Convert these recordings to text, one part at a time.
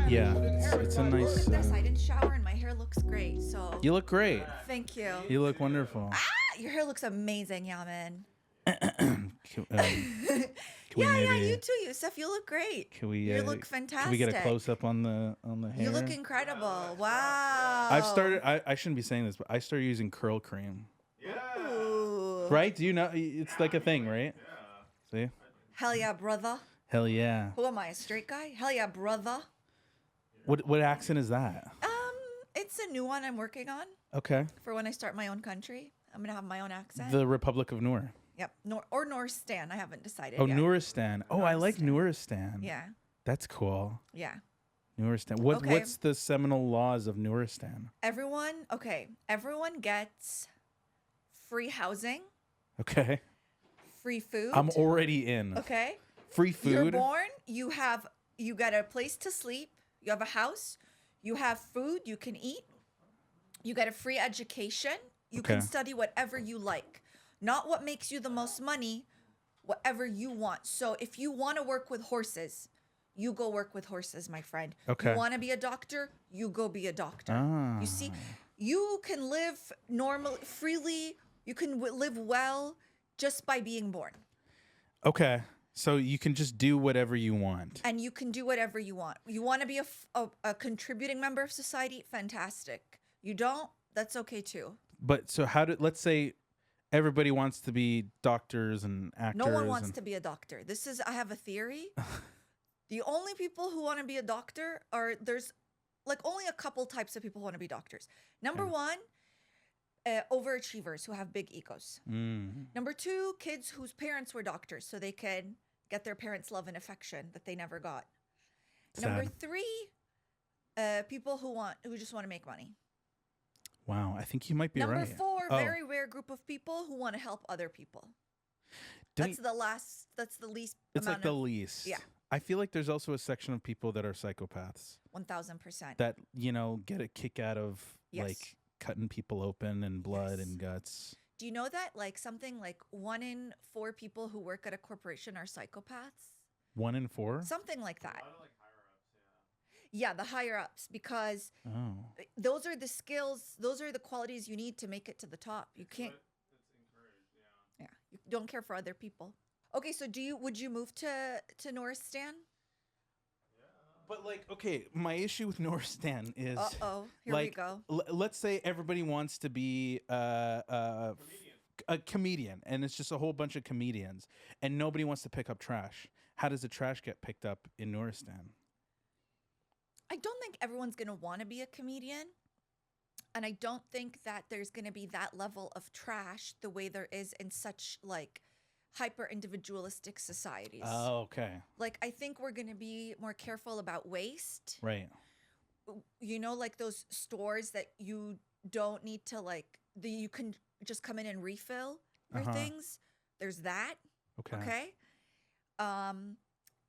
Yeah, it's a nice. Look at this. I didn't shower and my hair looks great. So You look great. thank you. You look wonderful. Your hair looks amazing, Yaman. Can we Yeah, maybe, you too, Yusuf. You look great. Can we? You look fantastic. Can we get a close up on the hair? You look incredible. Wow. I've started. I shouldn't be saying this, but I started using curl cream. Ooh. Right? Do you know? It's like a thing, right? Yeah. See? Hell yeah, brother. Hell yeah. Who am I? A straight guy? Hell yeah, brother. What accent is that? It's a new one I'm working on Okay. for when I start my own country. I'm gonna have my own accent. The Republic of Nour. Yep. Or Nouristan. I haven't decided Oh, yet. Nouristan. Oh, I like Nouristan. Yeah. That's cool. Yeah. Nouristan. Okay. What's the seminal laws of Nouristan? Everyone gets free housing, Okay. free food. I'm already in. Okay. Free food. You're born, you got a place to sleep, you have a house, you have food you can eat, you get a free education, you can Okay. study whatever you like. Not what makes you the most money, whatever you want. So if you want to work with horses, you go work with horses, my friend. Okay. You want to be a doctor, you go be a doctor. Ah. You see, you can live normally, freely, you can live well just by being born. Okay. So you can just do whatever you want. And you can do whatever you want. You want to be a contributing member of society? Fantastic. You don't? That's okay too. But so let's say everybody wants to be doctors and actors. No one wants to be a doctor. I have a theory. The only people who want to be a doctor there's like only a couple types of people who want to be doctors. Number one, overachievers who have big egos. Number two, kids whose parents were doctors so they can get their parents' love and affection that they never got. Number Sad. three, people who just want to make money. Wow, I think you might be Number right. four, Oh. very rare group of people who want to help other people. Don't That's the least It's like amount the of, least. yeah. I feel like there's also a section of people that are psychopaths 1,000%. that, get a kick out of Yes. like cutting people open and blood Yes. and guts. Do you know that like something like 1 in 4 people who work at a corporation are psychopaths? 1 in 4? Something like that. Yeah, the higher ups, because Oh. those are the skills, those are the qualities you need to make it to the top. You can't. Yeah, you don't care for other people. Okay, so would you move to Nouristan? But okay, my issue with Nouristan is Here we go. let's say everybody wants to be a comedian, and it's just a whole bunch of comedians, and nobody wants to pick up trash. How does the trash get picked up in Nouristan? I don't think everyone's going to want to be a comedian. And I don't think that there's going to be that level of trash the way there is in such like hyper individualistic societies. Oh, okay. Like, I think we're going to be more careful about waste. Right. You know, like those stores that you don't need to you can just come in and refill your things. There's that. Okay. Okay.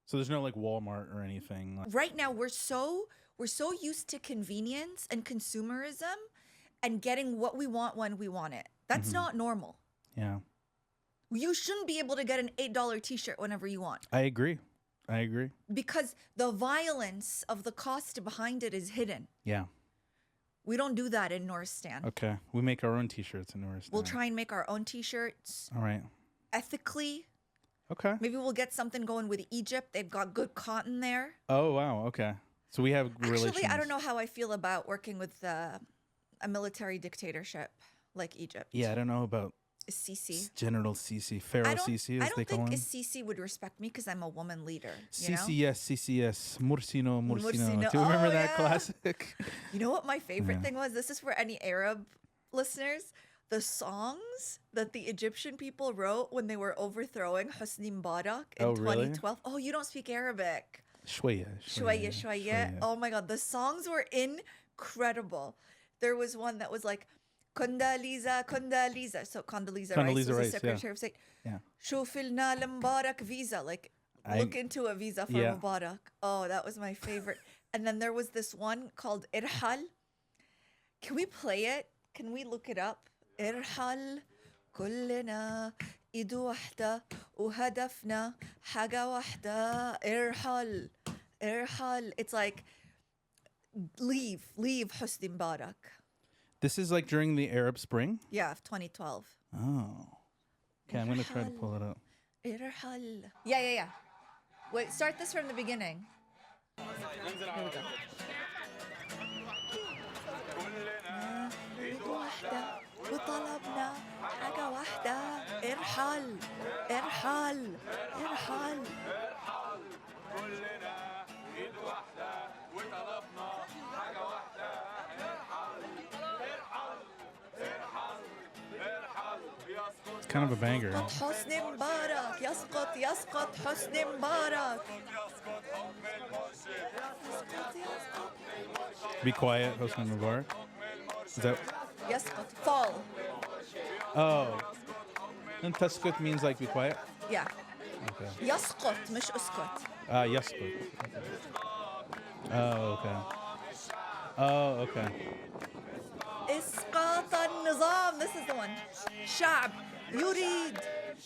So there's no Walmart or anything. Right now we're so used to convenience and consumerism and getting what we want when we want it. That's not normal. Yeah. You shouldn't be able to get an $8 t-shirt whenever you want. I agree. Because the violence of the cost behind it is hidden. Yeah. We don't do that in Nouristan. Okay. We make our own t-shirts in Nouristan. We'll try and make our own t-shirts All right. ethically. Okay. Maybe we'll get something going with Egypt. They've got good cotton there. Oh, wow. Okay. So we have relations. Actually, I don't know how I feel about working with a military dictatorship like Egypt. Yeah, I don't know about Sisi. General Sisi, Pharaoh Sisi, I as they don't call think him. Sisi would respect me because I'm a woman leader. You know? Sisi, yes. Mursino. Mursino. Do you remember Oh, that yeah. classic? You know what my favorite Yeah. thing was? This is for any Arab listeners. The songs that the Egyptian people wrote when they were overthrowing Hosni Mubarak in Oh, really? 2012. Oh, you don't speak Arabic. Shwaya. Shwaya. Oh my God, the songs were incredible. There was one that was like, Condoleezza. So Condoleezza Rice Condoleezza was the Rice, Secretary of State. Yeah. Shufilna Mubarak visa. Like, look into a visa for Yeah. Mubarak. Oh, that was my favorite. And then there was this one called Irhal. Can we play it? Can we look it up? Irhal كلنا إيد واحدة وهدفنا حاجة واحدة. Irhal. It's like leave Hosni Mubarak. This is like during the Arab Spring? Yeah, of 2012. Oh. Okay, I'm going to try to pull it up. Irhal. Yeah. Wait, start this from the beginning. Here we go. نريد وحدة وطلبنا حاجة واحدة ارحل ارحل ارحل It's kind of a banger. حسني مبارك يسقط حسني مبارك Be quiet, Hosni Mubarak. Is that? يسقط fall. Oh. And taskut means like be quiet? Yeah. Okay. يسقط مش اسكت. Yaskut. Oh, okay. Oh, okay. إسقاط النظام. This is the one. شعب يريد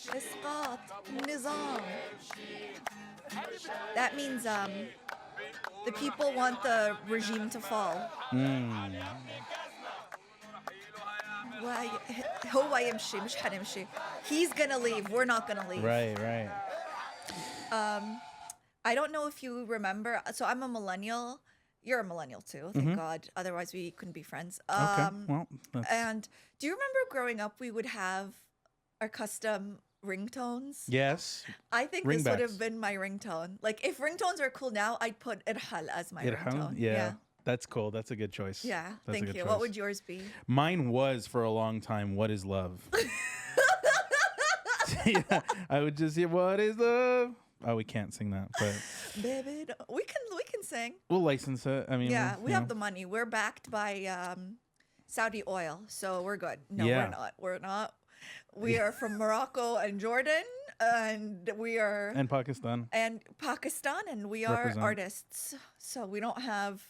إسقاط النظام. That means the people want the regime to fall. هو يمشي مش حنمشي. He's gonna leave. We're not gonna leave. Right. I don't know if you remember. So I'm a millennial. You're a millennial too. Thank God. Otherwise, we couldn't be friends. Okay. Well, And do you remember growing up, we would have our custom ringtones? yes. I think Ringbacks. this would have been my ringtone. Like if ringtones are cool now, I'd put Irhal as my ringtone. Yeah. That's cool. That's a good choice. Yeah. That's a Thank good you. choice. What would yours be? Mine was for a long time, what is love? Yeah, I would just hear, what is love? Oh, we can't sing that, but Baby, we can sing. we'll license it. I mean, Yeah, we you have know. the money. We're backed by Saudi oil, so we're good. No, Yeah. we're not. We're not. We are from Morocco and Jordan, and we are And Pakistan. and Pakistan, and we are Represent. artists. So we don't have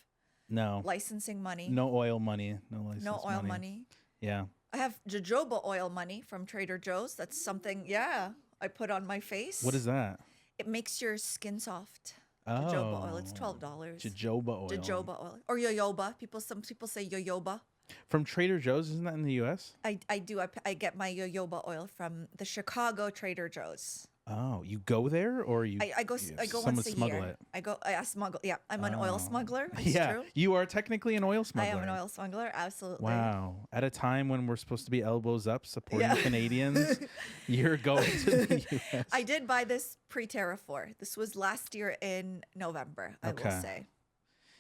No. licensing money. No oil money. No license No oil money. Yeah. I have jojoba oil money from Trader Joe's. That's something, yeah, I put on my face. What is that? It makes your skin soft. Oh. Jojoba oil. It's $12. Jojoba oil. Jojoba oil or yoyoba. Some people say yoyoba. From Trader Joe's, isn't that in the U.S.? I do. I get my jojoba oil from the Chicago Trader Joe's. Oh, you go there or you? I go someone once a smuggle year. it? I smuggle. Yeah, I'm an oil smuggler. It's Yeah, true. you are technically an oil I smuggler. am an oil smuggler. Absolutely. Wow. At a time when we're supposed to be elbows up supporting Yeah. Canadians, you're going to the U.S. I did buy this pre-Terra 4. This was last year in November, I will say.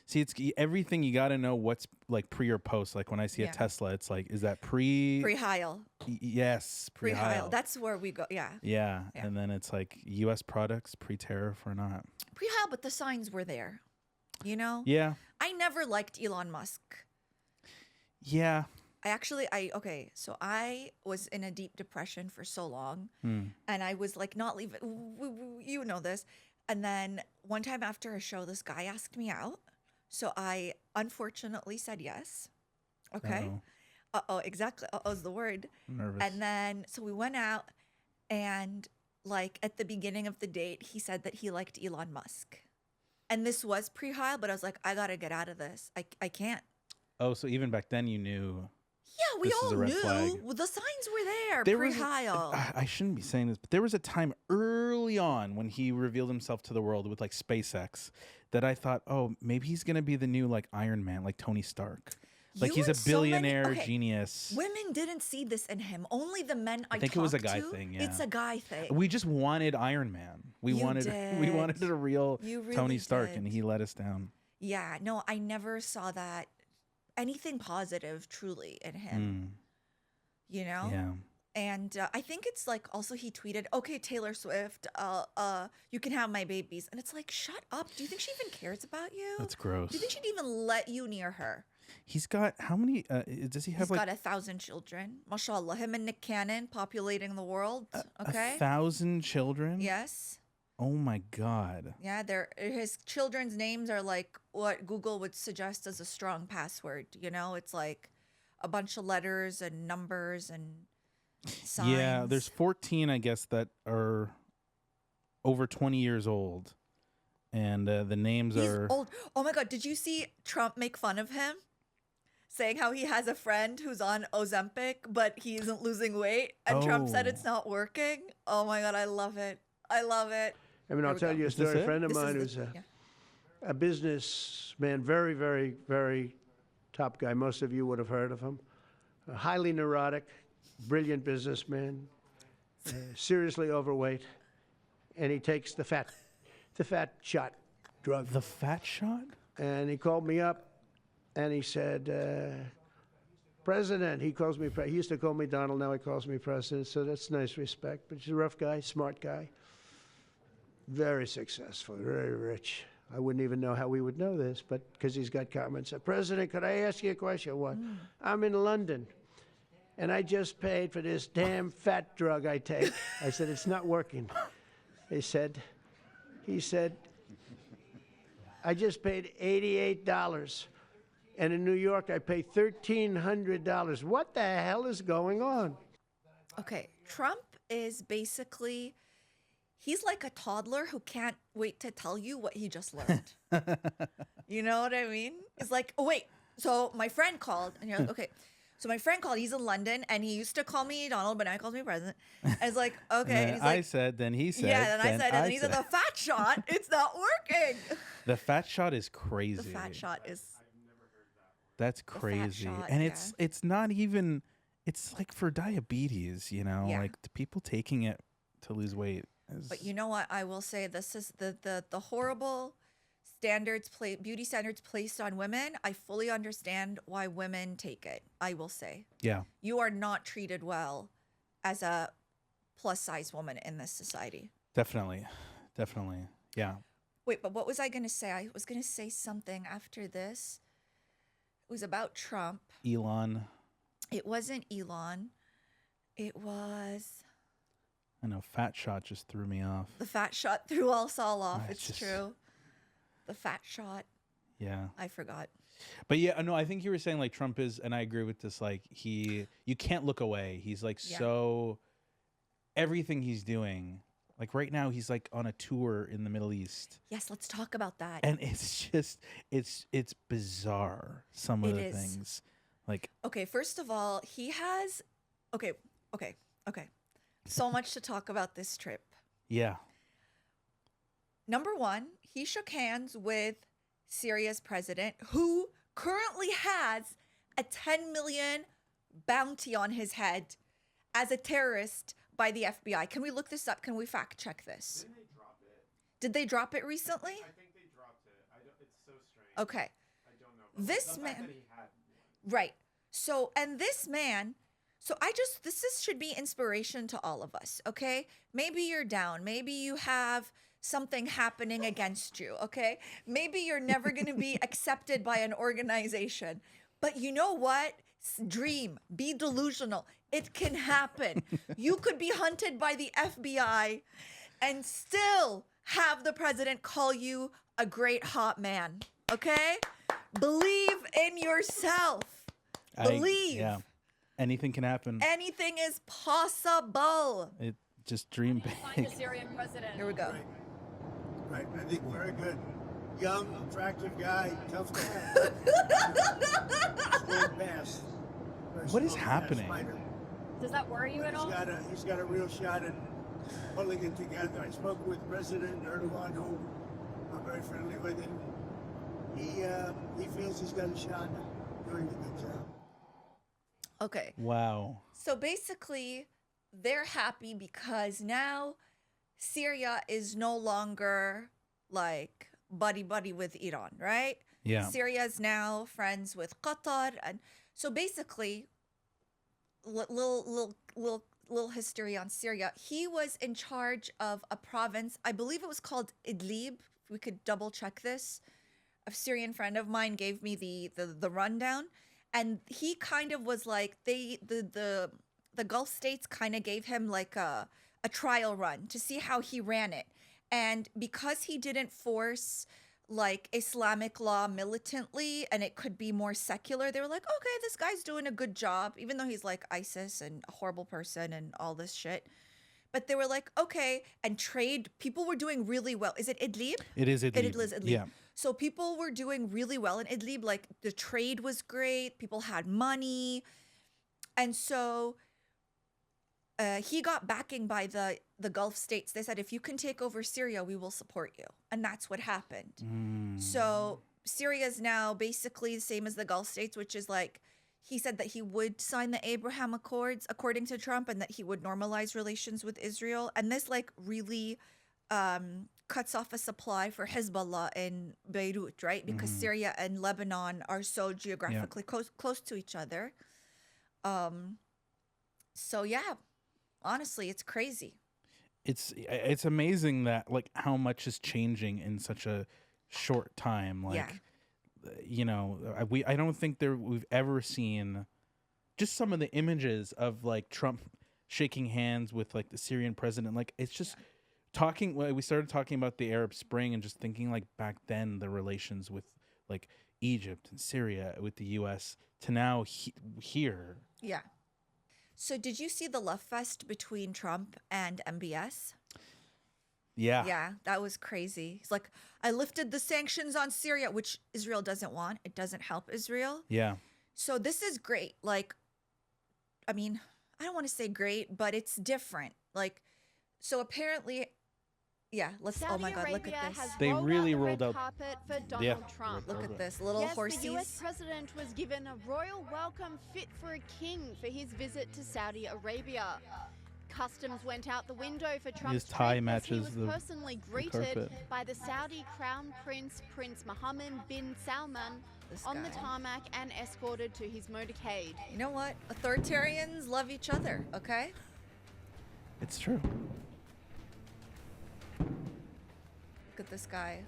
See, it's everything you got to know what's like pre or post. Like when I see a Yeah. Tesla, it's like, is that pre? Pre-Heil. Yes, Pre-Heil. pre-Heil. That's where we go. Yeah. Yeah. Yeah. And then it's like U.S. products, pre-tariff or not. Pre-Heil, but the signs were there. You know? Yeah. I never liked Elon Musk. Yeah. Okay, so I was in a deep depression for so long, Hmm. and I was like not leaving. You know this. And then one time after a show, this guy asked me out. So I unfortunately said yes. Okay. Uh-oh. Exactly. Is the word. I'm nervous. And then, so we went out, and like at the beginning of the date, he said that he liked Elon Musk. And this was pre-Heil, but I was like, I got to get out of this. I can't. Oh, so even back then you knew. Yeah, we This is all a red knew. flag. Well, the signs were there, There was pre-Heil. I shouldn't be saying this, but there was a time early on when he revealed himself to the world with like SpaceX that I thought, oh, maybe he's gonna be the new like Iron Man, like Tony Stark. Like You he's a and so many- billionaire okay, genius. Women didn't see this in him. Only the men I think it was a talked guy to, thing, It's yeah. a guy thing. We just wanted Iron Man. We You wanted did. a real You really Tony Stark, did. and he let us down. Yeah, no, I never saw that anything positive truly in him. You know? Yeah. And I think it's like also he tweeted, "Okay, Taylor Swift, you can have my babies," and it's like, shut up. Do you think she even cares about you? That's gross. Do you think she'd even let you near her? He's got how many? Does he have He's like got 1,000 children. Mashallah, him and Nick Cannon populating the world. Okay. 1,000 children? Yes. Oh my God. Yeah, his children's names are like what Google would suggest as a strong password. You know, it's like a bunch of letters and numbers and signs. Yeah, there's 14, I guess, that are over 20 years old, and the names He's are old. Oh my God. Did you see Trump make fun of him? Saying how he has a friend who's on Ozempic, but he isn't losing weight. And Trump said Oh. it's not working. Oh my God. I love it. I love it. I mean, I'll we tell go. you a Is this story. A it? friend of This is mine the- who's yeah. a businessman, very, very, very top guy. Most of you would have heard of him. Highly neurotic, brilliant businessman, seriously overweight, and he takes the fat shot drug. the fat shot. And he called me up, and he said, President, he calls me, he used to call me Donald, now he calls me President, so that's nice respect. But he's a rough guy, smart guy, very successful, very rich. I wouldn't even know how we would know this, but because he's got comments. President, could I ask you a question? What? I'm in London, and I just paid for this damn fat drug I take. I said, it's not working. He said, I just paid $88. And in New York, I pay $1,300. What the hell is going on? Okay. Trump is basically, he's like a toddler who can't wait to tell you what he just learned. You know what I mean? It's like, oh, wait. So my friend called, and you're like, okay. So my friend called. He's in London, and he used to call me Donald, but now he calls me President. And it's like, okay. And And then he's like, I said, then he said. yeah. Then I said, and then he said, the fat shot. It's not working. The fat shot is crazy. The fat shot is. That's crazy. shot, And yeah. it's not even, it's like for diabetes, you know, Yeah. like the people taking it to lose weight. But you know what? I will say this is the horrible standards, beauty standards placed on women. I fully understand why women take it. I will say Yeah. you are not treated well as a plus size woman in this society. Definitely. Definitely. Yeah. Wait, but what was I going to say? I was going to say something after this. It was about Trump. Elon. It wasn't Elon. It was I know. Fat shot just threw me off. the fat shot threw us all off. Ah, It's it's just- true. The fat shot. Yeah. I forgot. But yeah, no, I think you were saying like Trump is, and I agree with this, like you can't look away. He's like Yeah. so, everything he's doing, like right now he's like on a tour in the Middle East. Yes, let's talk about that. And it's just, it's bizarre. Some of It the is. things like, Okay, first of all, he has okay. So much to talk about this trip. yeah, Number one, he shook hands with Syria's president, who currently has a 10 million bounty on his head as a terrorist by the FBI. Can we look this up? Can we fact check this? Didn't they drop it? Did they drop it recently? I think they dropped it. It's so strange. Okay. I don't know. About This the fact man- that he had one. Right. So, and this man, should be inspiration to all of us, okay? Maybe you're down. Maybe you have something happening against you, okay? Maybe you're never going to be accepted by an organization. But you know what? Dream, be delusional. It can happen. You could be hunted by the FBI and still have the president call you a great hot man, okay? Believe in yourself. Believe. yeah, anything can happen. Anything is possible. It just dream Find big. a Syrian president. Here we go. Right, I think very good. Young, attractive guy, tough guy. Slow pass. Very What is slow pass happening? fighter. Does that worry you But at all? he's got a real shot at pulling it together. I spoke with President Erdogan, who I'm very friendly with, and he feels he's got a shot at doing a good job. Okay. Wow. So basically, they're happy because now Syria is no longer like buddy with Iran, right? Yeah. Syria is now friends with Qatar, and so basically, little history on Syria. He was in charge of a province, I believe it was called Idlib. We could double check this. A Syrian friend of mine gave me the rundown, and he kind of was like the Gulf states kind of gave him like a trial run to see how he ran it. And because he didn't force like Islamic law militantly and it could be more secular, they were like, okay, this guy's doing a good job, even though he's like ISIS and a horrible person and all this shit. But they were like, okay, and trade, people were doing really well. Is it Idlib? It is Idlib. It is Idlib. Yeah. So people were doing really well in Idlib. Like the trade was great. People had money. And so he got backing by the Gulf states. They said, if you can take over Syria, we will support you. And that's what happened. So Syria is now basically the same as the Gulf states, which is like, he said that he would sign the Abraham Accords, according to Trump, and that he would normalize relations with Israel. And this like really cuts off a supply for Hezbollah in Beirut, right? Because Syria and Lebanon are so geographically close to each other. So yeah, honestly, it's crazy. It's amazing that like how much is changing in such a short time. Like, you know, I don't think we've ever seen just some of the images of like Trump shaking hands with like the Syrian president. Like it's just talking. We started talking about the Arab Spring and just thinking like back then the relations with like Egypt and Syria with the U.S. to now here. Yeah. So did you see the love fest between Trump and MBS? Yeah. Yeah, that was crazy. It's like, I lifted the sanctions on Syria, which Israel doesn't want. It doesn't help Israel. Yeah. So this is great. Like, I mean, I don't want to say great, but it's different. Like, so apparently, yeah, let's, oh my God, look at this. They really rolled out carpet for Donald Trump. Look at this, little Yes, horsies. the US president was given a royal welcome fit for a king for his visit to Saudi Arabia. Customs went out the window for Trump's His tie trip as matches he the was personally greeted carpet. by the Saudi Crown Prince, Prince Mohammed bin Salman, This on the guy. tarmac and escorted to his motorcade. You know what? Authoritarians love each other, okay? It's true. Look at this guy.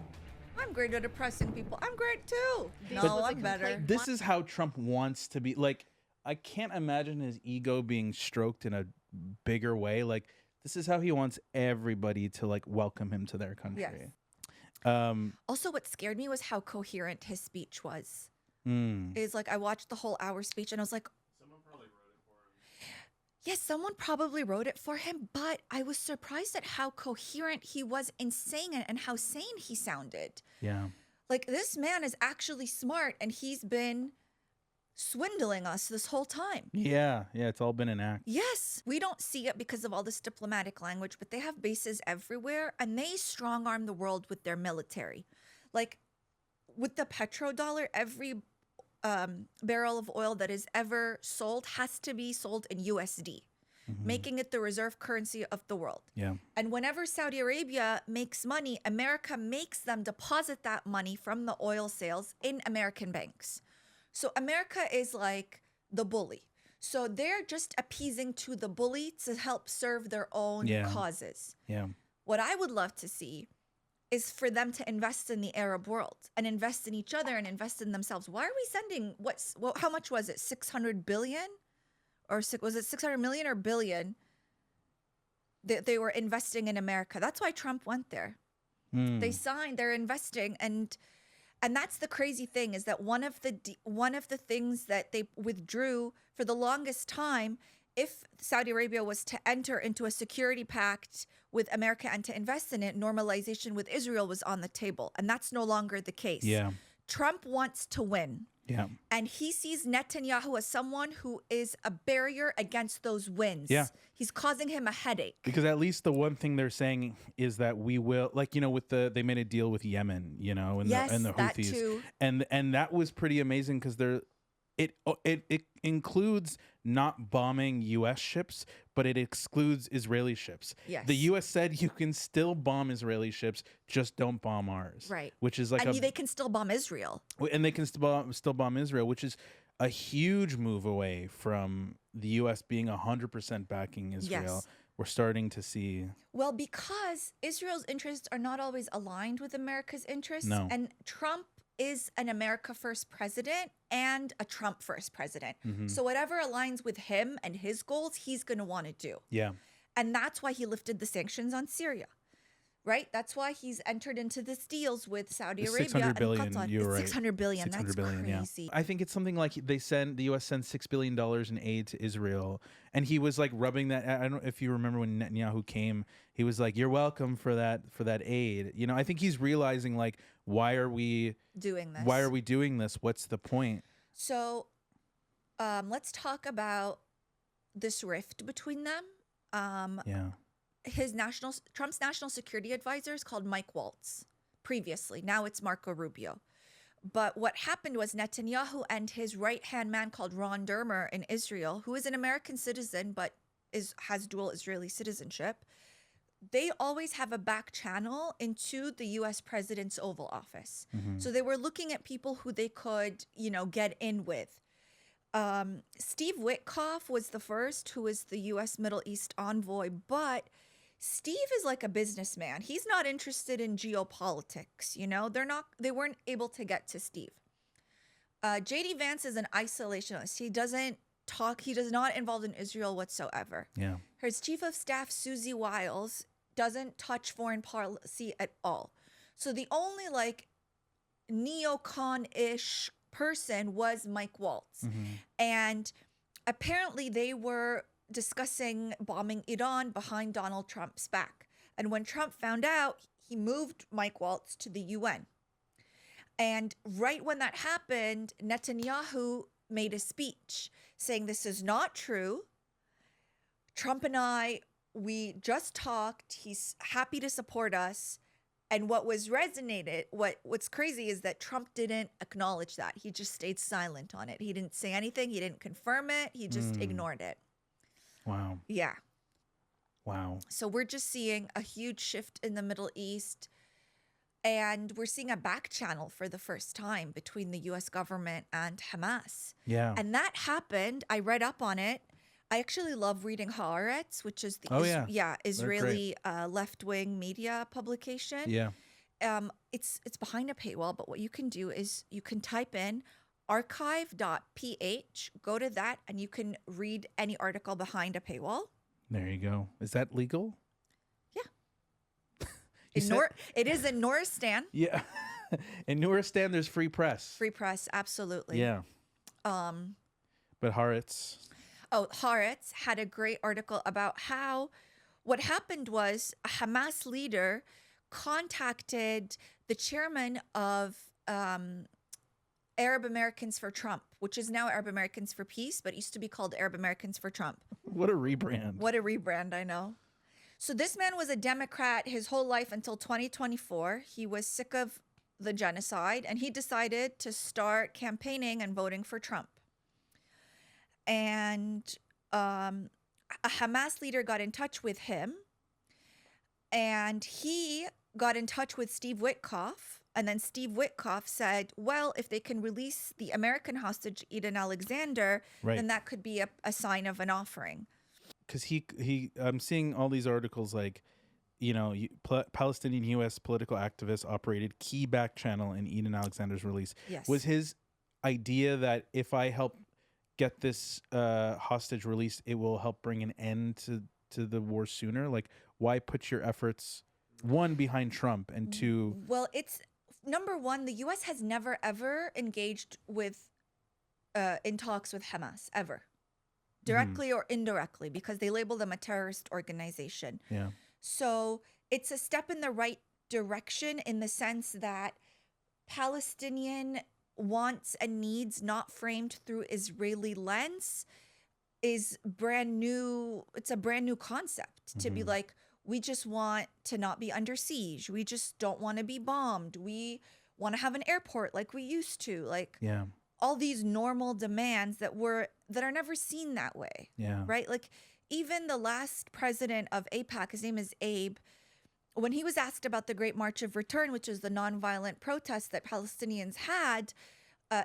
I'm great at oppressing people. I'm great too. This No, was a I'm better. complete- This is how Trump wants to be. Like, I can't imagine his ego being stroked in a bigger way. Like, this is how he wants everybody to like welcome him to their country. Yes. Also, what scared me was how coherent his speech was. Is like, I watched the whole hour speech and I was like, Someone probably wrote it for him. yes, someone probably wrote it for him, but I was surprised at how coherent he was in saying it and how sane he sounded. Yeah. Like, this man is actually smart and he's been swindling us this whole time. Yeah. Yeah. It's all been an act. Yes, we don't see it because of all this diplomatic language, but they have bases everywhere and they strong arm the world with their military. Like with the petrodollar, every barrel of oil that is ever sold has to be sold in USD, making it the reserve currency of the world. Yeah. And whenever Saudi Arabia makes money, America makes them deposit that money from the oil sales in American banks. So America is like the bully. So they're just appeasing to the bully to help serve their own Yeah. causes. Yeah. What I would love to see is for them to invest in the Arab world and invest in each other and invest in themselves. Why are we sending how much was it? 600 billion? Or was it 600 million or billion? They were investing in America. That's why Trump went there. They signed, they're investing, and that's the crazy thing is that one of the things that they withdrew for the longest time, if Saudi Arabia was to enter into a security pact with America and to invest in it, normalization with Israel was on the table, and that's no longer the case. Yeah. Trump wants to win. Yeah. And he sees Netanyahu as someone who is a barrier against those wins. Yeah. He's causing him a headache. Because at least the one thing they're saying is that we will, like, you know, with they made a deal with Yemen, you know, and Yes, the that Houthis, too. and that was pretty amazing because it includes not bombing U.S. ships, but it excludes Israeli ships. Yes. The U.S. said you can still bomb Israeli ships, just don't bomb ours. Right. Which is like And they can still bomb Israel. and they can still bomb Israel, which is a huge move away from the U.S. being 100% backing Israel. Yes. We're starting to see. Well, because Israel's interests are not always aligned with America's interests. No. And Trump is an America first president and a Trump first president. So whatever aligns with him and his goals, he's going to want to do. Yeah. And that's why he lifted the sanctions on Syria. right? That's why he's entered into these deals with Saudi It's Arabia 600 and billion, Qatar. you're It's right. 600 billion. 600 That's billion, crazy. I think it's something like the U.S. sends $6 billion in aid to Israel, and he was like rubbing that. I don't know if you remember when Netanyahu came, he was like, "You're welcome for that aid." You know, I think he's realizing like, why are we Doing this. Why are we doing this? What's the point? So, let's talk about this rift between them. Yeah. Trump's national security advisor is called Mike Waltz. Previously, now it's Marco Rubio. But what happened was Netanyahu and his right-hand man called Ron Dermer in Israel, who is an American citizen but has dual Israeli citizenship, they always have a back channel into the U.S. president's Oval Office. So they were looking at people who they could, get in with. Steve Witkoff was the first, who is the U.S. Middle East envoy, but Steve is like a businessman. He's not interested in geopolitics. They weren't able to get to Steve. J.D. Vance is an isolationist. He doesn't talk. He does not involved in Israel whatsoever. Yeah. His chief of staff, Susie Wiles, doesn't touch foreign policy at all. So the only neocon-ish person was Mike Waltz. And apparently they were discussing bombing Iran behind Donald Trump's back. And when Trump found out, he moved Mike Waltz to the UN. And right when that happened, Netanyahu made a speech saying this is not true. Trump and we just talked. He's happy to support us. And what's crazy is that Trump didn't acknowledge that. He just stayed silent on it. He didn't say anything. He didn't confirm it. He just ignored it. Wow. Yeah. Wow. So we're just seeing a huge shift in the Middle East. And we're seeing a back channel for the first time between the U.S. government and Hamas. Yeah. And that happened. I read up on it. I actually love reading Haaretz, which is the Israeli left-wing media publication. Yeah. It's behind a paywall, but what you can do is you can type in archive.ph, go to that, and you can read any article behind a paywall. There you go. Is that legal? Yeah. It is in Nouristan. Yeah. In Nouristan, there's free press. Free press, absolutely. Yeah. But Haaretz. Oh, Haaretz had a great article about how what happened was a Hamas leader contacted the chairman of Arab Americans for Trump, which is now Arab Americans for Peace, but it used to be called Arab Americans for Trump. What a rebrand. What a rebrand, I know. So this man was a Democrat his whole life until 2024. He was sick of the genocide, and he decided to start campaigning and voting for Trump. And a Hamas leader got in touch with him, and he got in touch with Steve Witkoff. And then Steve Witkoff said, well, if they can release the American hostage, Eden Alexander, then that could be a sign of an offering. Because I'm seeing all these articles like, Palestinian U.S. political activists operated key back channel in Eden Alexander's release. Yes. Was his idea that if I help get this hostage released, it will help bring an end to the war sooner? Like, why put your efforts, one, behind Trump, and two... Well, it's... Number one, the U.S. has never, ever engaged in talks with Hamas, ever. Directly or indirectly, because they label them a terrorist organization. Yeah. So it's a step in the right direction in the sense that Palestinian wants and needs not framed through Israeli lens is brand new. It's a brand new concept to be like, we just want to not be under siege. We just don't want to be bombed. We want to have an airport like we used to. Like all these normal demands that are never seen that way. Yeah. Right? Like even the last president of AIPAC, his name is Abe, when he was asked about the Great March of Return, which is the nonviolent protest that Palestinians had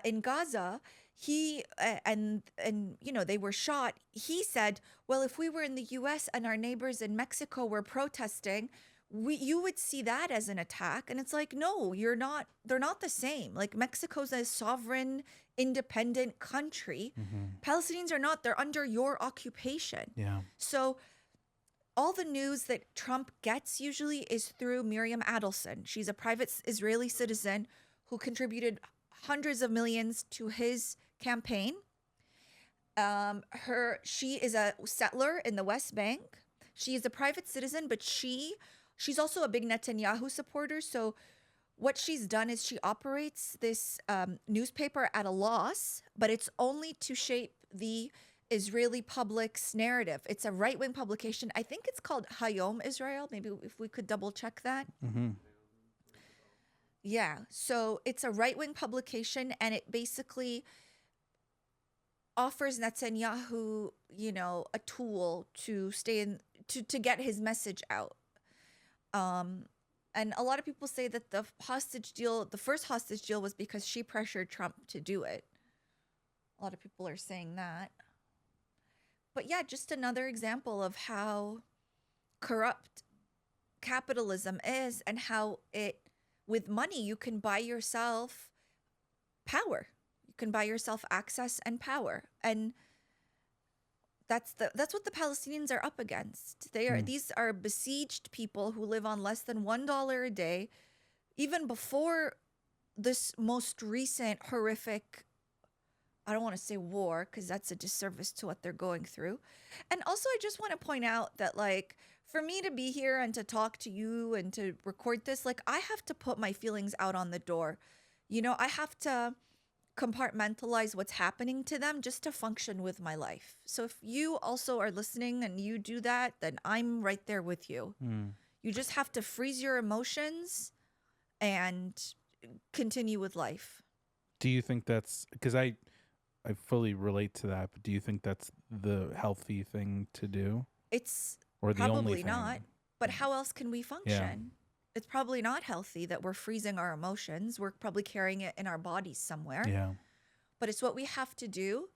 in Gaza, he and they were shot. He said, well, if we were in the U.S. and our neighbors in Mexico were protesting, you would see that as an attack. And it's like, no, you're not. They're not the same. Like Mexico's a sovereign, independent country. Palestinians are not. They're under your occupation. Yeah. So all the news that Trump gets usually is through Miriam Adelson. She's a private Israeli citizen who contributed hundreds of millions to his campaign. She is a settler in the West Bank. She is a private citizen, but she's also a big Netanyahu supporter. So what she's done is she operates this newspaper at a loss, but it's only to shape the Israeli public's narrative. It's a right-wing publication. I think it's called Hayom Israel. Maybe if we could double check that. Mm-hmm. Yeah. So it's a right-wing publication, and it basically offers Netanyahu, a tool to stay in to get his message out. And a lot of people say that the first hostage deal was because she pressured Trump to do it. A lot of people are saying that. But yeah, just another example of how corrupt capitalism is and how with money, you can buy yourself power. You can buy yourself access and power. And that's what the Palestinians are up against. These are besieged people who live on less than $1 a day. Even before this most recent horrific, I don't want to say war because that's a disservice to what they're going through. And also, I just want to point out that, like, for me to be here and to talk to you and to record this, like, I have to put my feelings out on the door. I have to compartmentalize what's happening to them just to function with my life. So if you also are listening and you do that, then I'm right there with you. You just have to freeze your emotions and continue with life. Do you think that's because I fully relate to that, but do you think that's the healthy thing to do? It's or the probably only thing? not. But how else can we function? It's probably not healthy that we're freezing our emotions. We're probably carrying it in our bodies somewhere. Yeah. But it's what we have to do,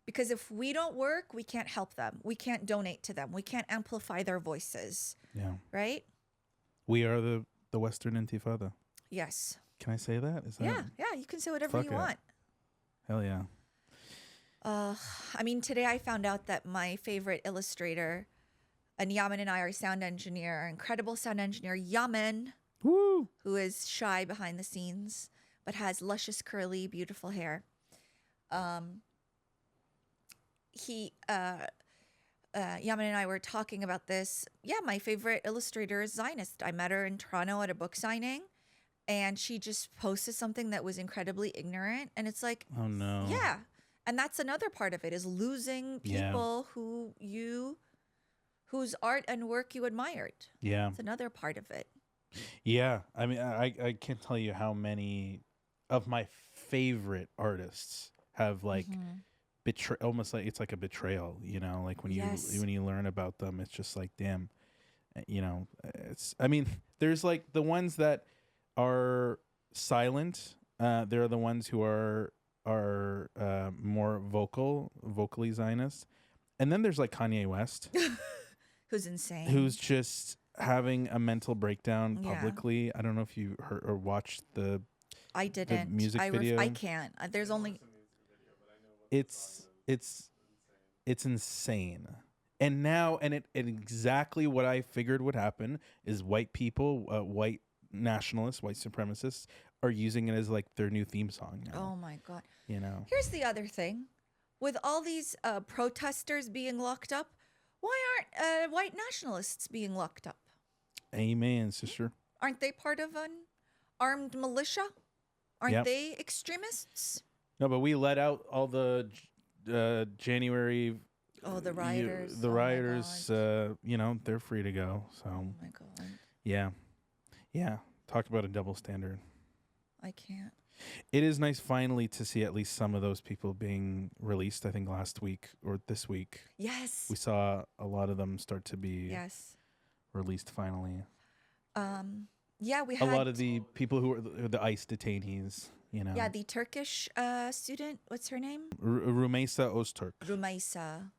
because if we don't work, we can't help them. We can't donate to them. We can't amplify their voices. Yeah. Right? We are the Western Intifada. Yes. Can I say that? Is that? Yeah. You can say whatever you want. Hell yeah. I mean, today I found out that my favorite illustrator, and Yaman and I are sound engineer, incredible sound engineer, Yaman, Woo! who is shy behind the scenes, but has luscious, curly, beautiful hair. Yaman and I were talking about this. Yeah, my favorite illustrator is Zionist. I met her in Toronto at a book signing, and she just posted something that was incredibly ignorant. And it's like, oh no. Yeah. And that's another part of it, is losing people whose art and work you admired. Yeah. It's another part of it. Yeah. I mean, I can't tell you how many of my favorite artists have like almost like it's like a betrayal, like when you learn about them, it's just like, damn, I mean, there's like the ones that are silent. They're the ones who are more vocally Zionist. And then there's like Kanye West. Who's insane. Who's just having a mental breakdown publicly. I don't know if you heard or watched I didn't. The music video. I can't. There's only. It's insane. And now, and exactly what I figured would happen is white people, white nationalists, white supremacists are using it as like their new theme song now. Oh my God. Here's the other thing. With all these protesters being locked up, why aren't white nationalists being locked up? Amen, sister. Aren't they part of an armed militia? Aren't they extremists? No, but we let out all the January. Oh, the rioters. The rioters, they're free to go. So. Oh my God. Yeah. Yeah. Talk about a double standard. I can't. It is nice finally to see at least some of those people being released. I think last week or this week. Yes. We saw a lot of them start to be released finally. Yeah, we had a lot of the people who are the ICE detainees, Yeah, the Turkish student, what's her name? Rumeysa Öztürk. Rumeysa.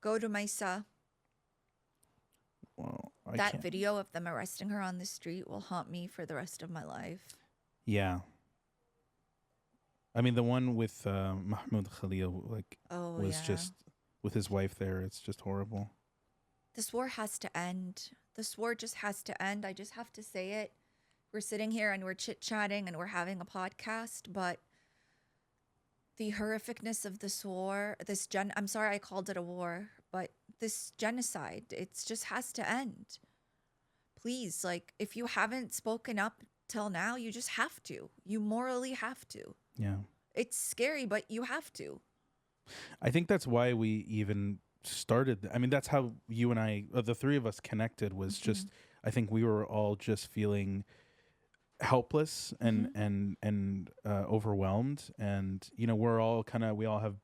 Go Rumeysa. Well, that video of them arresting her on the street will haunt me for the rest of my life. Yeah. I mean, the one with Mahmoud Khalil, was just with his wife there. It's just horrible. This war has to end. This war just has to end. I just have to say it. We're sitting here and we're chit-chatting and we're having a podcast, but the horrificness of this war, I'm sorry I called it a war, but this genocide, it just has to end. Please, like, if you haven't spoken up till now, you just have to. You morally have to. Yeah. It's scary, but you have to. I think that's why we even started. I mean, that's how you and I, the three of us connected, was just, I think we were all just feeling helpless and overwhelmed. And, you know, we all have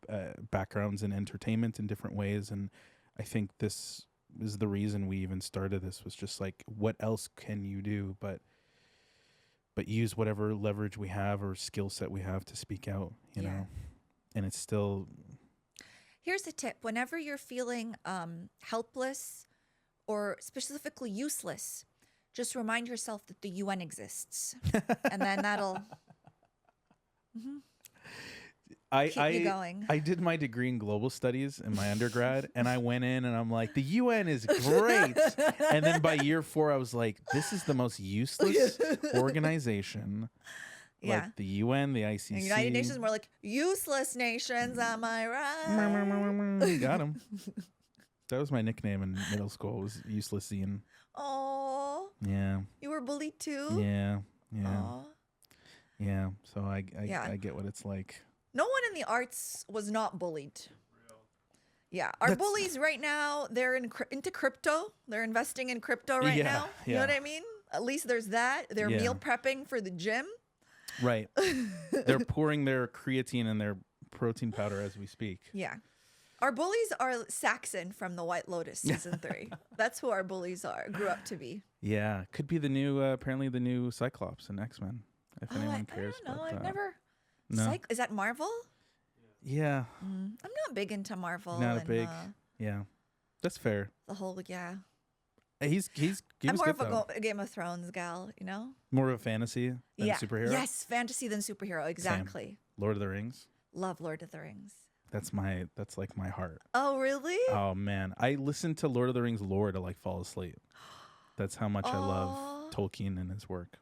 backgrounds in entertainment in different ways. And I think this is the reason we even started this, was just like, what else can you do but use whatever leverage we have or skill set we have to speak out, you know? And it's still... Here's a tip. Whenever you're feeling helpless or specifically useless, just remind yourself that the UN exists. And then that'll keep you going. I did my degree in global studies in my undergrad, and I went in and I'm like, the UN is great. And then by year 4, I was like, this is the most useless organization. Like the UN, the ICC. The United Nations were like, useless nations, am I right? Got him. That was my nickname in middle school, was Useless Zine. Oh. Yeah. You were bullied too? Yeah. Aww. Yeah. So I get what it's like. No one in the arts was not bullied. Yeah. Our bullies right now, they're into crypto. They're investing in crypto right now. You know what I mean? At least there's that. They're meal prepping for the gym. Right. They're pouring their creatine and their protein powder as we speak. Yeah. Our bullies are Saxon from The White Lotus season 3. That's who our bullies grew up to be. Yeah. Could be the new, apparently the new Cyclops in X-Men. If anyone cares. I don't know. About I've that. never... No. Is that Marvel? Yeah. I'm not big into Marvel. Not big. Yeah. That's fair. The whole, He I'm was more good, of though. a Game of Thrones gal, you know? More of a fantasy than superhero? Yes, fantasy than superhero, exactly. Same. Lord of the Rings. Love Lord of the Rings. That's like my heart. Oh, really? Oh, man. I listen to Lord of the Rings lore to like fall asleep. That's how much I love Tolkien and his work.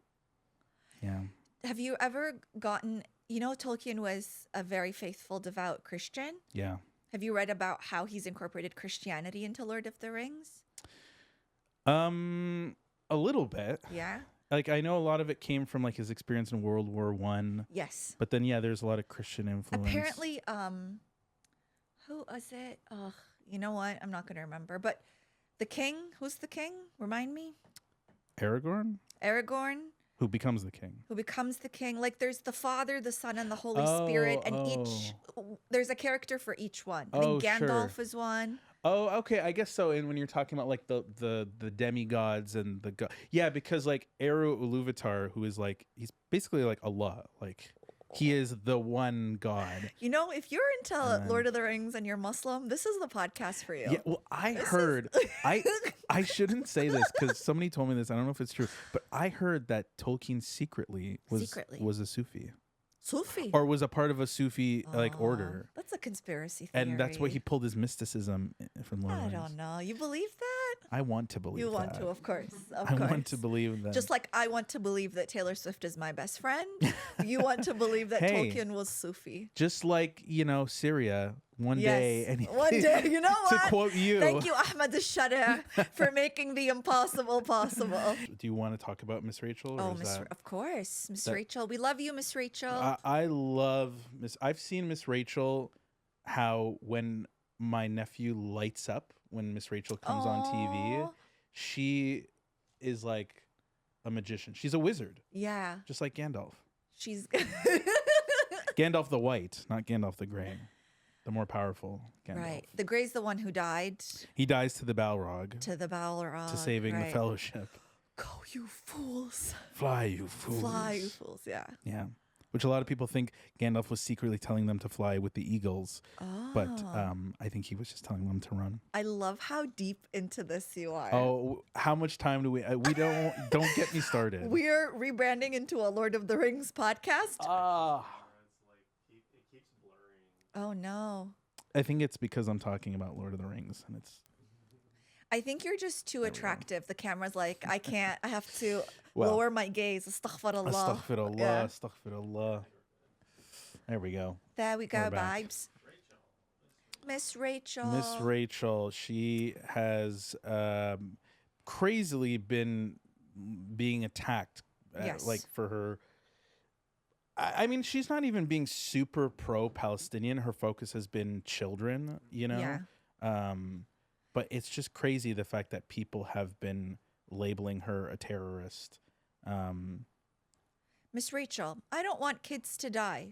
Yeah. Have you ever gotten, Tolkien was a very faithful, devout Christian. Yeah. Have you read about how he's incorporated Christianity into Lord of the Rings? A little bit. Yeah. Like, I know a lot of it came from like his experience in World War I. Yes. But then, there's a lot of Christian influence. Apparently, who was it? Oh, you know what? I'm not going to remember. But the king, who's the king? Remind me. Aragorn? Who becomes the king. Like, there's the Father, the Son, and the Holy Spirit. And there's a character for each one. I think Gandalf is one. Oh, okay. I guess so. And when you're talking about like the demigods and because like Eru Iluvatar, who is like, he's basically like Allah, like he is the one God. If you're into Lord of the Rings and you're Muslim, this is the podcast for you. Yeah. Well, I heard I shouldn't say this because somebody told me this. I don't know if it's true, but I heard that Tolkien secretly was a Sufi. Sufi. Or was a part of a Sufi order. That's a conspiracy theory. And that's where he pulled his mysticism from Lord of the Rings. I don't know. You believe that? I want to believe that. You want to, of course. I want to believe that. Just like I want to believe that Taylor Swift is my best friend. You want to believe that Tolkien was Sufi. Just like, Syria. One day, one day, you know what? To quote you. Thank you, Ahmed al-Shada, for making the impossible possible. Do you want to talk about Miss Rachel? Of course. Miss Rachel. We love you, Miss Rachel. I love I've seen Miss Rachel, how when my nephew lights up when Miss Rachel comes on TV, she is like a magician. She's a wizard. Yeah. Just like Gandalf. She's Gandalf the White, not Gandalf the Grey. The more powerful Gandalf. Right. The Grey's the one who died. He dies to the Balrog. To saving the Fellowship. Go, you fools. Fly, you fools. Fly, you fools, yeah. Yeah. Which a lot of people think Gandalf was secretly telling them to fly with the eagles. Oh. But I think he was just telling them to run. I love how deep into this you are. Oh, how much time do we don't get me started. We're rebranding into a Lord of the Rings podcast. It keeps blurring. Oh no. I think it's because I'm talking about Lord of the Rings and it's I think you're just too attractive. The camera's like, I can't. I have to Well, lower my gaze. Astaghfirullah. Astaghfirullah, Yeah. astaghfirullah. There we go. There we go, We're back. babes. Miss Rachel. Miss Rachel, she has crazily been being attacked, Yes. like for her. I mean, she's not even being super pro-Palestinian. Her focus has been children, you know. Yeah. But it's just crazy the fact that people have been labeling her a terrorist. Miss Rachel, I don't want kids to die.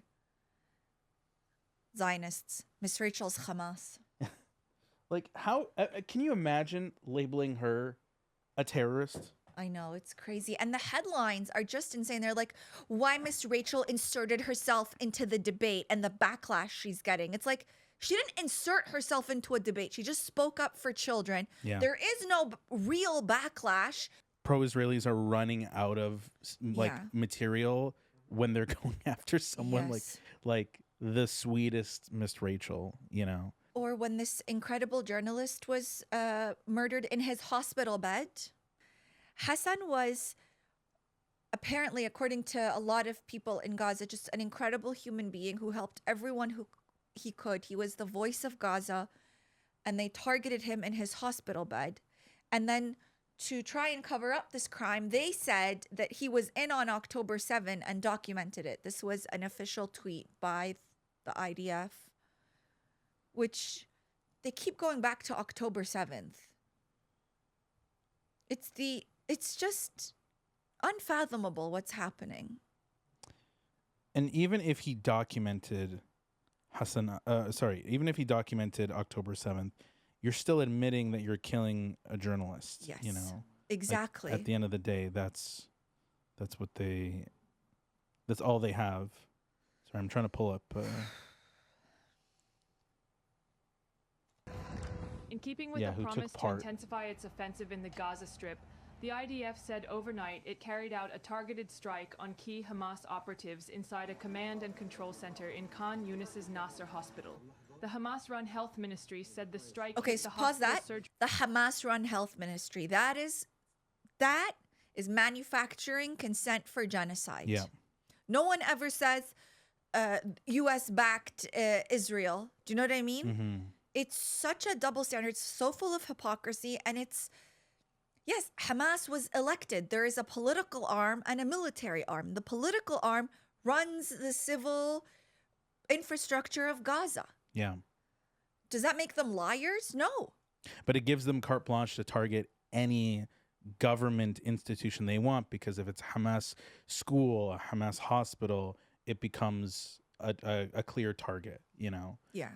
Zionists. Miss Rachel's Hamas. Like, how can you imagine labeling her a terrorist? I know, it's crazy. And the headlines are just insane. They're like, why Miss Rachel inserted herself into the debate and the backlash she's getting. It's like, she didn't insert herself into a debate. She just spoke up for children. Yeah. There is no real backlash. Pro-Israelis are running out of Yeah. material when they're going after someone Yes. like the sweetest Miss Rachel, you know. Or when this incredible journalist was murdered in his hospital bed. Hassan was apparently, according to a lot of people in Gaza, just an incredible human being who helped everyone who he could. He was the voice of Gaza, and they targeted him in his hospital bed. And then to try and cover up this crime, they said that he was in on October 7 and documented it. This was an official tweet by the IDF, which they keep going back to October 7th. It's just unfathomable what's happening. And even if he documented even if he documented October 7th, you're still admitting that you're killing a journalist. Yes. You know, Like, Exactly. at the end of the day, that's all they have. Sorry, I'm trying to pull up. In keeping with Yeah, the who took promise to part. intensify its offensive in the Gaza Strip, the IDF said overnight it carried out a targeted strike on key Hamas operatives inside a command and control center in Khan Yunis's Nasser hospital. The Hamas-run health ministry said the strike Okay, hit so the pause hospital that. surgery. The Hamas-run health ministry. That is manufacturing consent for genocide. Yeah. No one ever says U.S.-backed Israel. Do you know what I mean? Mm-hmm. It's such a double standard. It's so full of hypocrisy. And yes, Hamas was elected. There is a political arm and a military arm. The political arm runs the civil infrastructure of Gaza. Yeah. Does that make them liars? No. But it gives them carte blanche to target any government institution they want, because if it's Hamas school, a Hamas hospital, it becomes a clear target, you know? Yeah.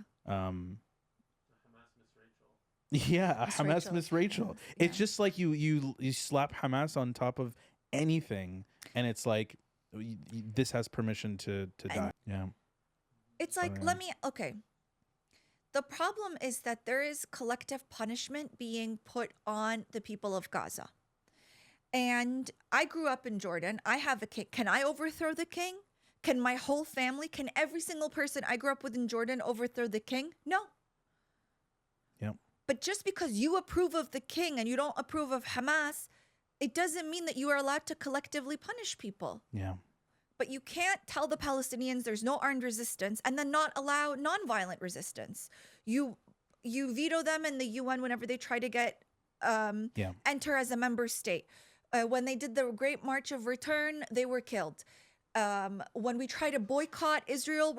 Yeah, a Miss Hamas Rachel. Miss Rachel. Yeah. It's just like you slap Hamas on top of anything, and it's like this has permission to die. Yeah. It's like, okay. The problem is that there is collective punishment being put on the people of Gaza. And I grew up in Jordan. I have a king. Can I overthrow the king? Can my whole family, can every single person I grew up with in Jordan overthrow the king? No. Yep. But just because you approve of the king and you don't approve of Hamas, it doesn't mean that you are allowed to collectively punish people. Yeah. But you can't tell the Palestinians there's no armed resistance and then not allow nonviolent resistance. You veto them in the UN whenever they try to get enter as a member state. When they did the Great March of Return, they were killed. When we try to boycott Israel,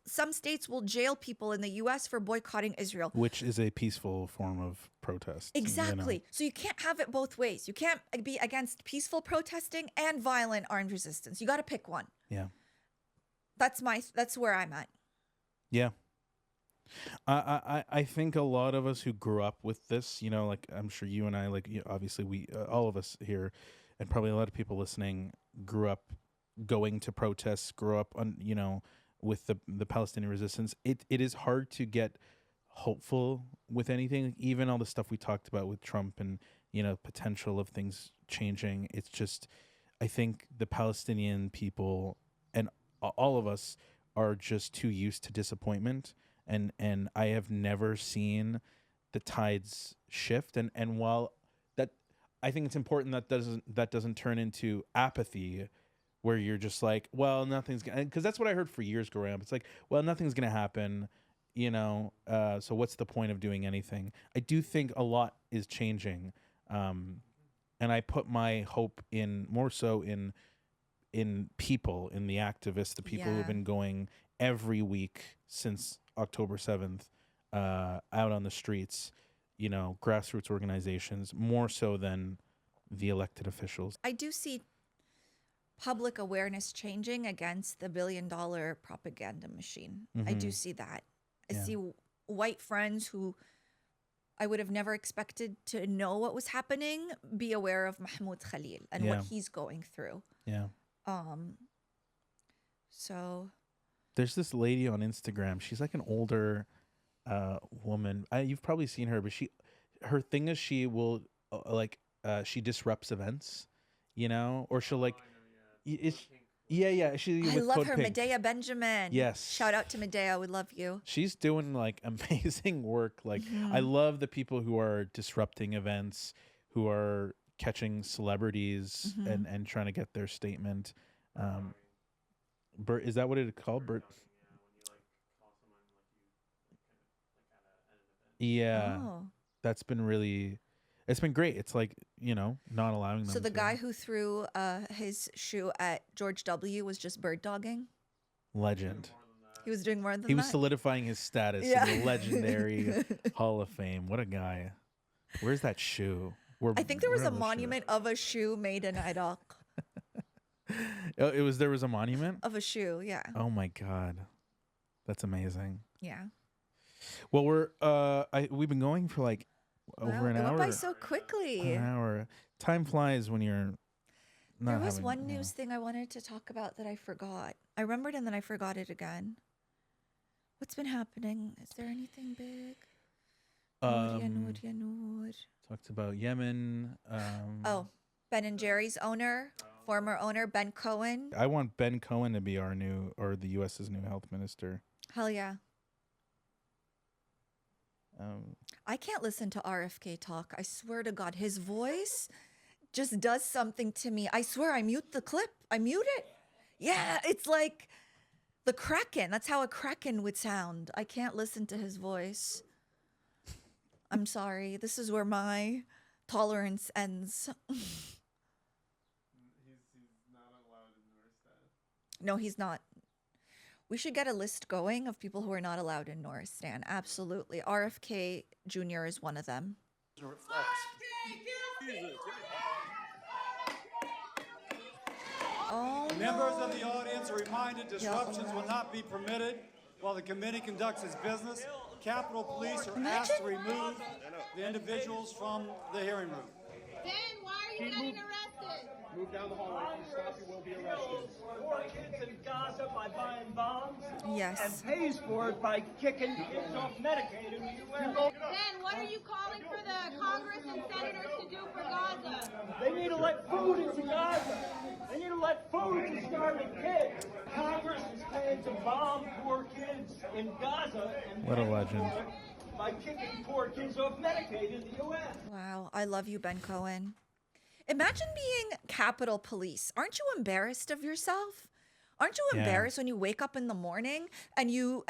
some states will jail people in the U.S. for boycotting Israel. Which is a peaceful form of protest. Exactly. You know? So you can't have it both ways. You can't be against peaceful protesting and violent armed resistance. You got to pick one. Yeah. That's where I'm at. Yeah. I think a lot of us who grew up with this, you know, like I'm sure you and I, like obviously we, all of us here, and probably a lot of people listening, grew up going to protests, grew up on, you know, with the Palestinian resistance. It is hard to get hopeful with anything, even all the stuff we talked about with Trump and, you know, potential of things changing. It's just, I think the Palestinian people and all of us are just too used to disappointment. And I have never seen the tides shift, and while that, I think it's important that doesn't turn into apathy, where you're just like, well, nothing's gonna, because that's what I heard for years growing up. It's like, well, nothing's gonna happen, so what's the point of doing anything? I do think a lot is changing, and I put my hope in more so in people, in the activists, the people who have been going every week since October 7th, out on the streets, grassroots organizations, more so than the elected officials. I do see public awareness changing against the billion-dollar propaganda machine. I do see that. I see white friends who I would have never expected to know what was happening be aware of Mahmoud Khalil and what he's going through. Yeah. So there's this lady on Instagram. She's like an older woman. You've probably seen her, but her thing is she will she disrupts events, or she'll like. I love her, Medea Benjamin. Yes. Shout out to Medea. We love you. She's doing like amazing work. Like I love the people who are disrupting events, who are catching celebrities and trying to get their statement. Is that what it's called? Yeah. Oh. That's been really, it's been great. It's like, not allowing them. So the guy who threw his shoe at George W. was just bird dogging? Legend. He was doing more than that? He was solidifying his status in the legendary Hall of Fame. What a guy. Where's that shoe? I think there was a monument of a shoe made in Iraq. There was a monument? Of a shoe, yeah. Oh my God. That's amazing. Yeah. Well, we've been going for like over an hour. It went by so quickly. An hour. Time flies when you're not. There was one news thing I wanted to talk about that I forgot. I remembered and then I forgot it again. What's been happening? Is there anything big? Nour. Talked about Yemen. Ben & Jerry's former owner, Ben Cohen. I want Ben Cohen to be the U.S.'s new health minister. Hell yeah. I can't listen to RFK talk. I swear to God, his voice just does something to me. I swear, I mute the clip. I mute it. Yeah, it's like the Kraken. That's how a Kraken would sound. I can't listen to his voice. I'm sorry. This is where my tolerance ends. He's not allowed in Nouristan. No, he's not. We should get a list going of people who are not allowed in Nouristan. Absolutely. RFK Jr. is one of them. Oh, Members of the audience are reminded disruptions will not be permitted while the committee conducts its business. Capitol Police are asked to remove the individuals from the hearing room. Ben, why are you getting arrested? Move down the hallway. If you stop, you will be arrested. Poor kids in Gaza by buying bombs. Yes. And pays for it by kicking kids off Medicaid in the U.S. Ben, what are you calling for the Congress and senators to do for Gaza? They need to let food into Gaza. They need to let food to starving kids. Congress is paying to bomb poor kids in Gaza. And what a legend. By kicking poor kids off Medicaid in the U.S. Wow. I love you, Ben Cohen. Imagine being Capitol Police. Aren't you embarrassed of yourself? Aren't you embarrassed when you wake up in the morning and you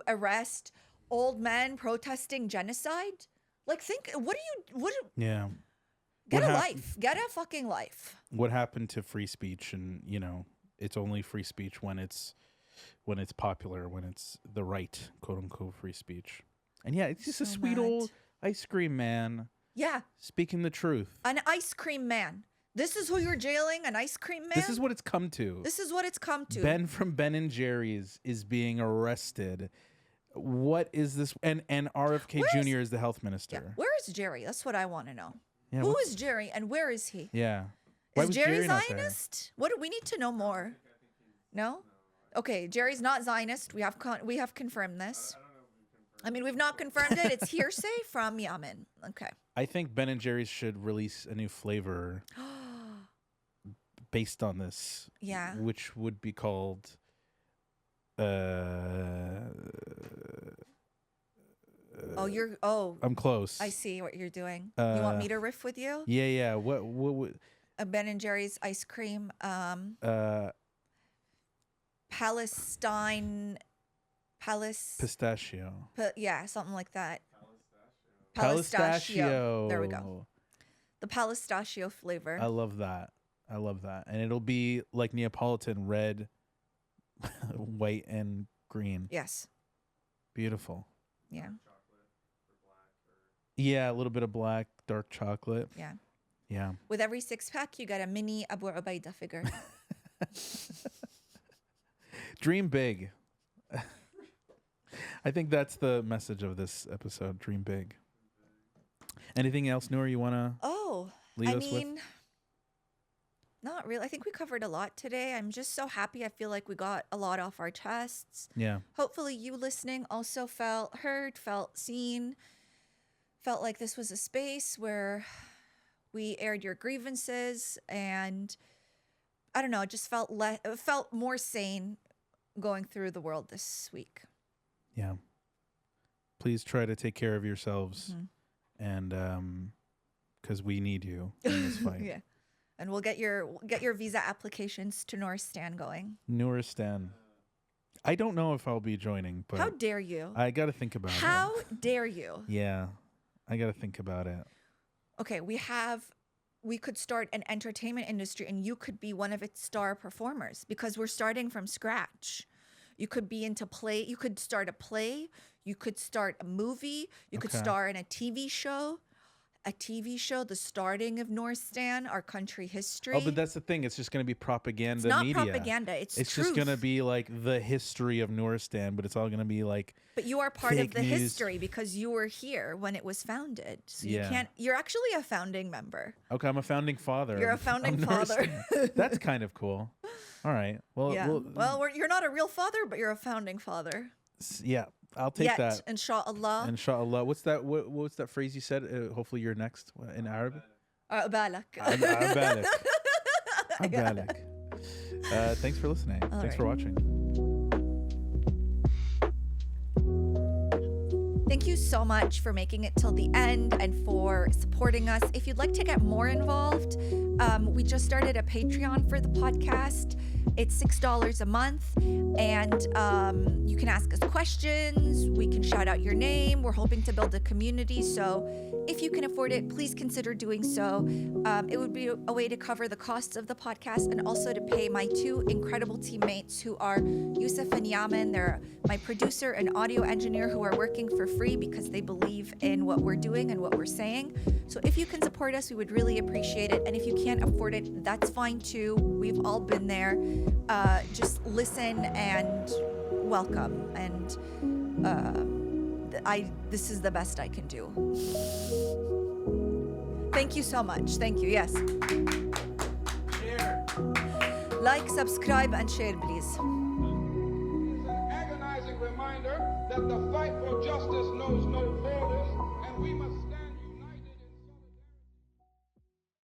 arrest old men protesting genocide? Like, think, yeah. Get a life. Get a fucking life. What happened to free speech? And, it's only free speech when it's popular, when it's the right, quote unquote, free speech. And yeah, it's just so a sweet old ice cream man. Yeah. Speaking the truth. An ice cream man. This is who you're jailing, an ice cream man? This is what it's come to. This is what it's come to. Ben from Ben & Jerry's is being arrested. What is this? And RFK Jr. is the health minister. Yeah. Where is Jerry? That's what I want to know. Yeah, who is Jerry and where is he? Yeah. Is Jerry Zionist? What do we need to know more? No? Okay, Jerry's not Zionist. We have confirmed this. I mean, we've not confirmed it. It's hearsay from Yemen. Okay. I think Ben & Jerry's should release a new flavor based on this. Yeah. Which would be called I'm close. I see what you're doing. You want me to riff with you? Yeah. What A Ben and Jerry's ice cream. Palestine. Pistachio. Yeah, something like that. Palestachio. There we go. The Palestachio flavor. I love that. And it'll be like Neapolitan, red, white, and green. Yes. Beautiful. Yeah. Yeah, a little bit of black, dark chocolate. Yeah. Yeah. With every 6-pack, you get a mini Abu Ubaida figure. Dream big. I think that's the message of this episode. Dream big. Anything else, Nour, you want to leave us with? Not really. I think we covered a lot today. I'm just so happy. I feel like we got a lot off our chests. Yeah. Hopefully you listening also felt heard, felt seen, felt like this was a space where we aired your grievances, and I don't know, it just felt more sane going through the world this week. Yeah. Please try to take care of yourselves, and because we need you in this fight. Yeah. And we'll get your visa applications to Nouristan going. Nouristan. I don't know if I'll be joining, but how dare you? I got to think about it. How dare you? Yeah, I got to think about it. Okay, we could start an entertainment industry, and you could be one of its star performers because we're starting from scratch. You could be into play. You could start a play. You could start a movie. You could star in a TV show. The starting of Nouristan, our country history. Oh, but that's the thing. It's just going to be propaganda media. It's not propaganda. It's truth. Just going to be like the history of Nouristan, but it's all going to be like But you are part of the news. history because you were here when it was founded. So Yeah. you can't. You're actually a founding member. Okay, I'm a founding father. You're a founding father. That's kind of cool. All right. Well, Yeah. Well, you're not a real father, but you're a founding father. Yeah, I'll take that. Inshallah. Inshallah. What's that? What's that phrase you said? Hopefully you're next in Arabic. Balak. Balak. Balak. Thanks for listening. Thanks for watching. Thank you so much for making it till the end and for supporting us. If you'd like to get more involved, we just started a Patreon for the podcast. It's $6 a month, and you can ask us questions. We can shout out your name. We're hoping to build a community, so if you can afford it, please consider doing so. It would be a way to cover the costs of the podcast and also to pay my two incredible teammates who are Yusuf and Yamin. They're my producer and audio engineer who are working for free because they believe in what we're doing and what we're saying. So if you can support us, we would really appreciate it. And if you can't afford it, that's fine too. We've all been there. Just listen and welcome. And this is the best I can do. Thank you so much. Thank you. Yes. Share. Like, subscribe, and share, please. It is an agonizing reminder that the fight for justice knows no borders.